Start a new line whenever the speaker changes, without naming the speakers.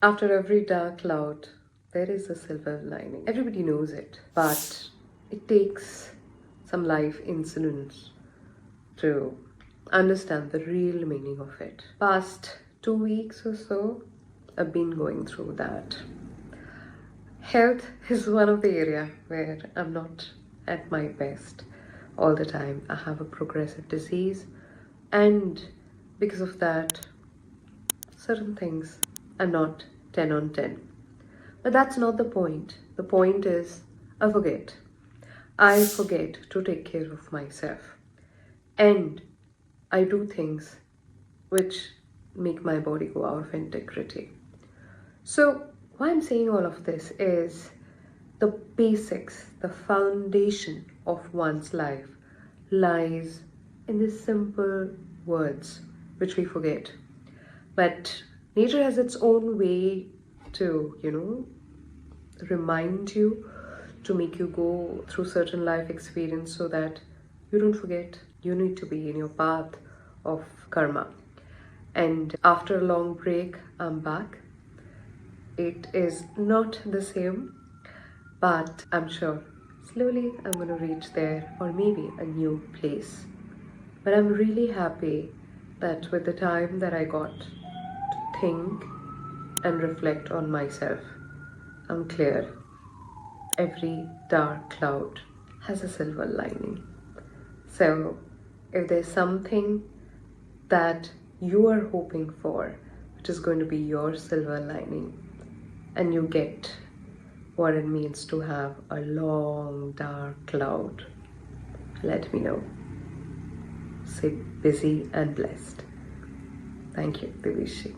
After every dark cloud, there is a silver lining. Everybody knows it, but it takes some life incidents to understand the real meaning of it. Past 2 weeks or so, I've been going through that. Health is one of the area where I'm not at my best all the time. I have a progressive disease, and because of that, certain things are not 10 on 10. But that's not the point. The point is, I forget. I forget to take care of myself. And I do things which make my body go out of integrity. So, why I'm saying all of this is the basics, the foundation of one's life lies in the simple words which we forget. But nature has its own way to, remind you, to make you go through certain life experience so that you don't forget. You need to be in your path of karma. And after a long break, I'm back. It is not the same, but I'm sure slowly I'm going to reach there, or maybe a new place. But I'm really happy that with the time that I got to think and reflect on myself, I'm clear. Every dark cloud has a silver lining. So, if there's something that you are hoping for, which is going to be your silver lining, and you get what it means to have a long dark cloud, let me know. Stay busy and blessed. Thank you, Debeshi.